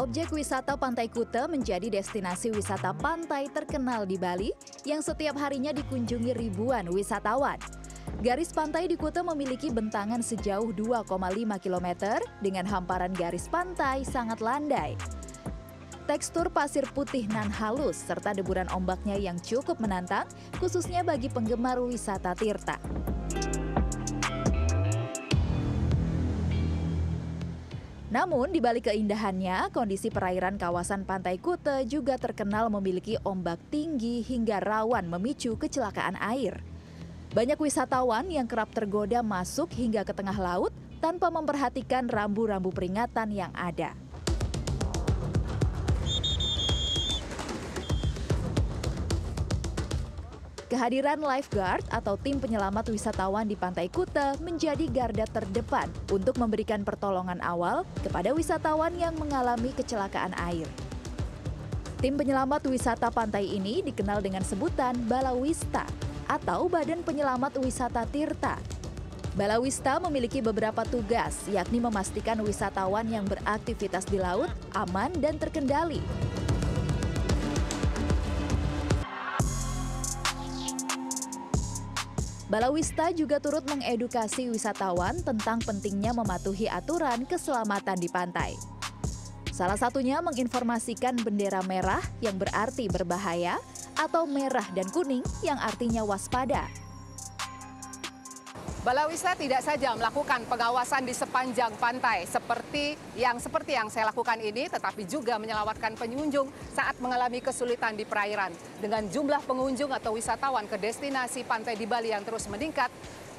Objek wisata Pantai Kuta menjadi destinasi wisata pantai terkenal di Bali yang setiap harinya dikunjungi ribuan wisatawan. Garis pantai di Kuta memiliki bentangan sejauh 2,5 km dengan hamparan garis pantai sangat landai. Tekstur pasir putih nan halus serta deburan ombaknya yang cukup menantang, khususnya bagi penggemar wisata tirta. Namun, di balik keindahannya, kondisi perairan kawasan Pantai Kuta juga terkenal memiliki ombak tinggi hingga rawan memicu kecelakaan air. Banyak wisatawan yang kerap tergoda masuk hingga ke tengah laut tanpa memperhatikan rambu-rambu peringatan yang ada. Kehadiran lifeguard atau tim penyelamat wisatawan di Pantai Kuta menjadi garda terdepan untuk memberikan pertolongan awal kepada wisatawan yang mengalami kecelakaan air. Tim penyelamat wisata pantai ini dikenal dengan sebutan Balawista atau Badan Penyelamat Wisata Tirta. Balawista memiliki beberapa tugas, yakni memastikan wisatawan yang beraktivitas di laut aman dan terkendali. Balawista juga turut mengedukasi wisatawan tentang pentingnya mematuhi aturan keselamatan di pantai. Salah satunya menginformasikan bendera merah yang berarti berbahaya atau merah dan kuning yang artinya waspada. Balawista tidak saja melakukan pengawasan di sepanjang pantai seperti yang saya lakukan ini, tetapi juga menyelamatkan pengunjung saat mengalami kesulitan di perairan. Dengan jumlah pengunjung atau wisatawan ke destinasi pantai di Bali yang terus meningkat,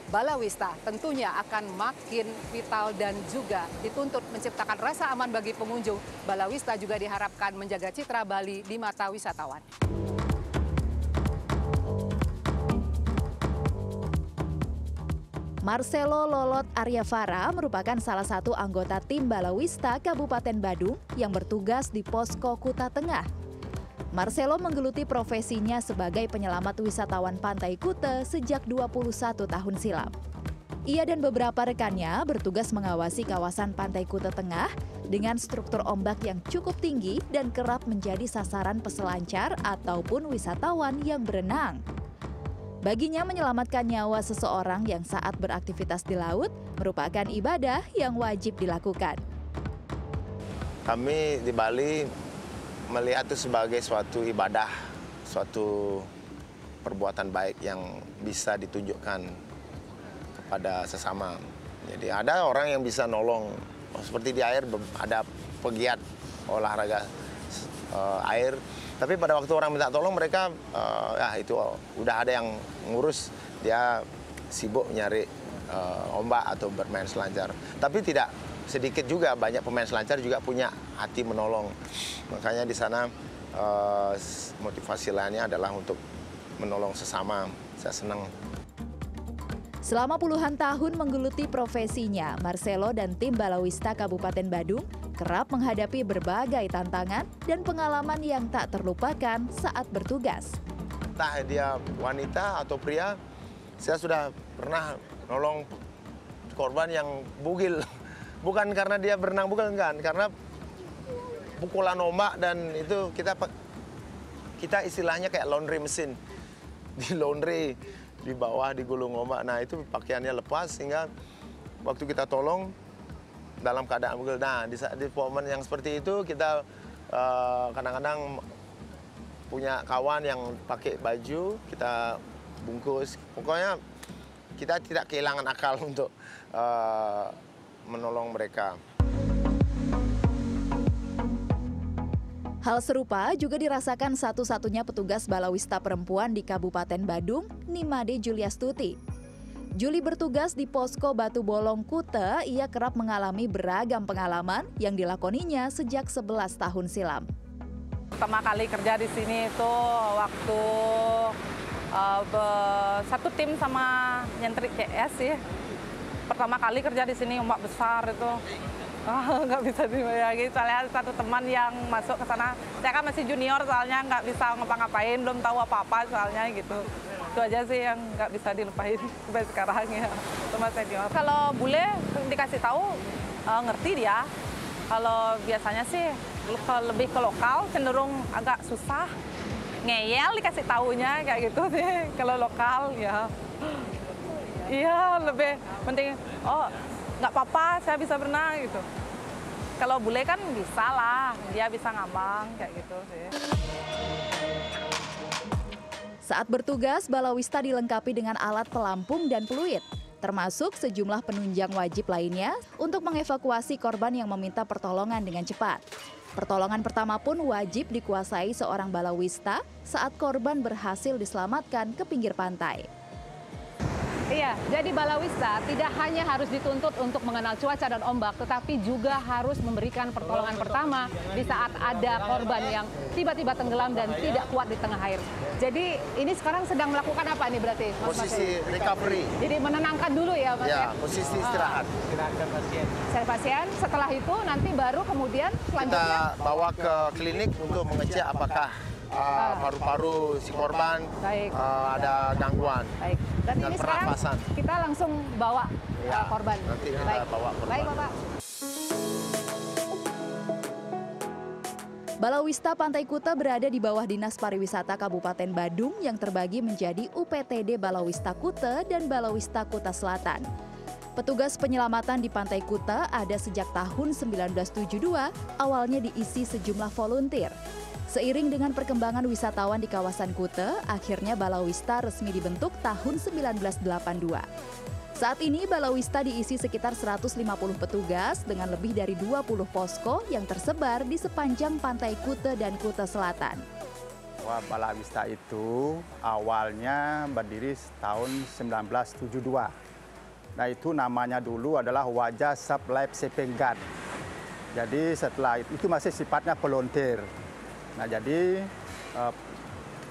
Balawista tentunya akan makin vital dan juga dituntut menciptakan rasa aman bagi pengunjung. Balawista juga diharapkan menjaga citra Bali di mata wisatawan. Marcelo Lolot Aryavara merupakan salah satu anggota tim Balawista Kabupaten Badung yang bertugas di Posko Kuta Tengah. Marcelo menggeluti profesinya sebagai penyelamat wisatawan Pantai Kuta sejak 21 tahun silam. Ia dan beberapa rekannya bertugas mengawasi kawasan Pantai Kuta Tengah dengan struktur ombak yang cukup tinggi dan kerap menjadi sasaran peselancar ataupun wisatawan yang berenang. Baginya menyelamatkan nyawa seseorang yang saat beraktivitas di laut merupakan ibadah yang wajib dilakukan. Kami di Bali melihat itu sebagai suatu ibadah, suatu perbuatan baik yang bisa ditunjukkan kepada sesama. Jadi ada orang yang bisa nolong, seperti di air ada pegiat olahraga air. Tapi pada waktu orang minta tolong mereka, itu udah ada yang ngurus, dia sibuk nyari ombak atau bermain selancar. Tapi tidak sedikit juga, banyak pemain selancar juga punya hati menolong. Makanya di sana motivasi lainnya adalah untuk menolong sesama. Saya senang. Selama puluhan tahun menggeluti profesinya, Marcelo dan tim Balawista Kabupaten Badung kerap menghadapi berbagai tantangan dan pengalaman yang tak terlupakan saat bertugas. Entah dia wanita atau pria, saya sudah pernah nolong korban yang bugil. Bukan karena dia berenang, bukan kan, karena pukulan ombak dan itu kita istilahnya kayak laundry mesin. Di laundry, di bawah digulung ombak. Nah itu pakaiannya lepas sehingga waktu kita tolong dalam keadaan bugil. Nah di momen yang seperti itu kita kadang-kadang punya kawan yang pakai baju, kita bungkus. Pokoknya kita tidak kehilangan akal untuk menolong mereka. Hal serupa juga dirasakan satu-satunya petugas Balawista perempuan di Kabupaten Badung, Nimade Juliastuti. Juli bertugas di Posko Batu Bolong Kuta, ia kerap mengalami beragam pengalaman yang dilakoninya sejak 11 tahun silam. Pertama kali kerja di sini itu waktu satu tim sama nyentrik CS sih. Pertama kali kerja di sini ombak besar itu. Nggak bisa dibayangin, soalnya satu teman yang masuk ke sana, saya kan masih junior soalnya nggak bisa ngapa-ngapain, belum tahu apa-apa soalnya gitu. Itu aja sih yang nggak bisa dilupain sampai sekarang ya, sama senior. Kalau bule dikasih tahu, ngerti dia. Kalau biasanya sih lebih ke lokal cenderung agak susah. Ngeyel dikasih taunya kayak gitu sih. Kalau lokal ya, iya lebih penting. Oh nggak apa-apa, saya bisa berenang gitu. Kalau bule kan bisa lah, dia bisa ngambang kayak gitu sih. Saat bertugas, balawista dilengkapi dengan alat pelampung dan peluit, termasuk sejumlah penunjang wajib lainnya untuk mengevakuasi korban yang meminta pertolongan dengan cepat. Pertolongan pertama pun wajib dikuasai seorang balawista saat korban berhasil diselamatkan ke pinggir pantai. Iya, jadi balawista tidak hanya harus dituntut untuk mengenal cuaca dan ombak, tetapi juga harus memberikan pertolongan pertama di saat ada korban yang tiba-tiba tenggelam dan tidak kuat di tengah air. Jadi ini sekarang sedang melakukan apa nih berarti? Mas Posisi recovery. Jadi menenangkan dulu ya Mas? Ya, posisi istirahat. Istirahatkan pasien. Saya pasien, setelah itu nanti baru kemudian selanjutnya Kita bawa ke klinik untuk mengecek apakah paru-paru si korban ada gangguan. Baik. Dan ini sekarang pernafasan. kita langsung bawa Ya, korban. nanti kita Baik. bawa korban. Baik Bapak. Balawista Pantai Kuta berada di bawah Dinas Pariwisata Kabupaten Badung yang terbagi menjadi UPTD Balawista Kuta dan Balawista Kuta Selatan. Petugas penyelamatan di Pantai Kuta ada sejak tahun 1972, awalnya diisi sejumlah volunteer. Seiring dengan perkembangan wisatawan di kawasan Kuta, akhirnya Balawista resmi dibentuk tahun 1982. Saat ini Balawista diisi sekitar 150 petugas dengan lebih dari 20 posko yang tersebar di sepanjang Pantai Kuta dan Kuta Selatan. Wah, Balawista itu awalnya berdiri tahun 1972. Nah, itu namanya dulu adalah Wajah Sub Life Saving Guard. Jadi setelah itu masih sifatnya volunteer. Nah, jadi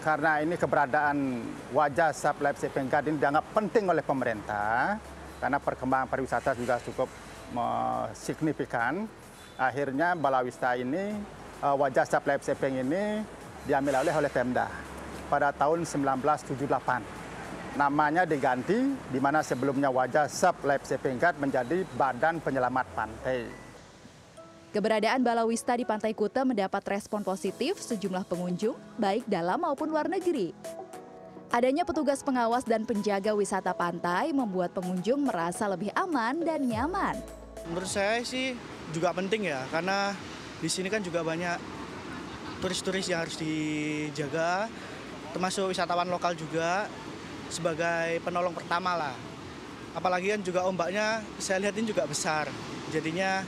karena ini keberadaan Wajah Sub Life Saving Guard ini dianggap penting oleh pemerintah, karena perkembangan pariwisata juga cukup signifikan. Akhirnya Balawista ini, Wajah Sub Life Saving ini diambil oleh Pemda pada tahun 1978. Namanya diganti, di mana sebelumnya Wajah Sub Life Saving Guard menjadi Badan Penyelamat Pantai. Keberadaan Balawista di Pantai Kuta mendapat respon positif sejumlah pengunjung, baik dalam maupun luar negeri. Adanya petugas pengawas dan penjaga wisata pantai membuat pengunjung merasa lebih aman dan nyaman. Menurut saya sih juga penting ya, karena di sini kan juga banyak turis-turis yang harus dijaga, termasuk wisatawan lokal juga sebagai penolong pertama lah. Apalagi kan juga ombaknya saya lihat ini juga besar, jadinya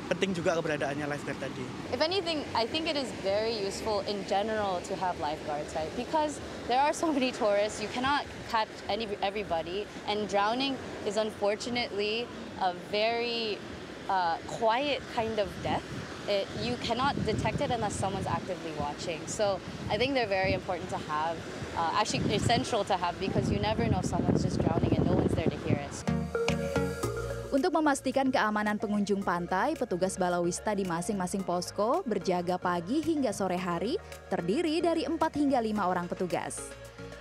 penting juga keberadaannya lifeguard tadi. If anything, I think it is very useful in general to have lifeguards, right? Because there are so many tourists, you cannot catch everybody, and drowning is unfortunately a very quiet kind of death. You cannot detect it unless someone's actively watching. So I think they're very important to have, actually essential to have, because you never know if someone's just drowning and no one's there to hear it. Untuk memastikan keamanan pengunjung pantai, petugas Balawista di masing-masing posko berjaga pagi hingga sore hari, terdiri dari 4 hingga 5 orang petugas.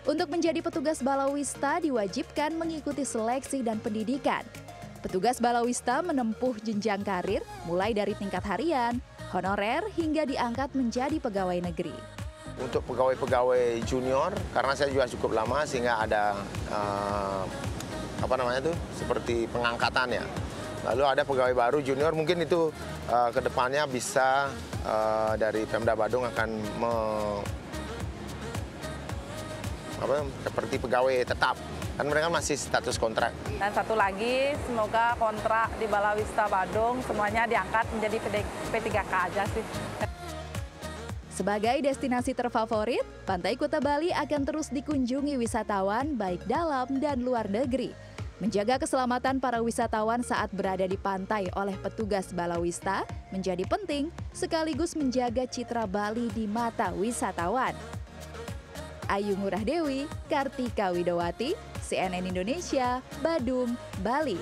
Untuk menjadi petugas Balawista diwajibkan mengikuti seleksi dan pendidikan. Petugas Balawista menempuh jenjang karir mulai dari tingkat harian, honorer hingga diangkat menjadi pegawai negeri. Untuk pegawai-pegawai junior, karena saya juga cukup lama sehingga ada seperti pengangkatan ya. Lalu ada pegawai baru junior, mungkin itu ke depannya bisa dari Pemda Badung akan seperti pegawai tetap. Kan mereka masih status kontrak. Dan satu lagi, semoga kontrak di Balawista Badung semuanya diangkat menjadi P3K aja sih. Sebagai destinasi terfavorit, Pantai Kuta Bali akan terus dikunjungi wisatawan baik dalam dan luar negeri. Menjaga keselamatan para wisatawan saat berada di pantai oleh petugas Balawista menjadi penting, sekaligus menjaga citra Bali di mata wisatawan. Ayu Ngurah Dewi, Kartika Widowati, CNN Indonesia, Badung, Bali.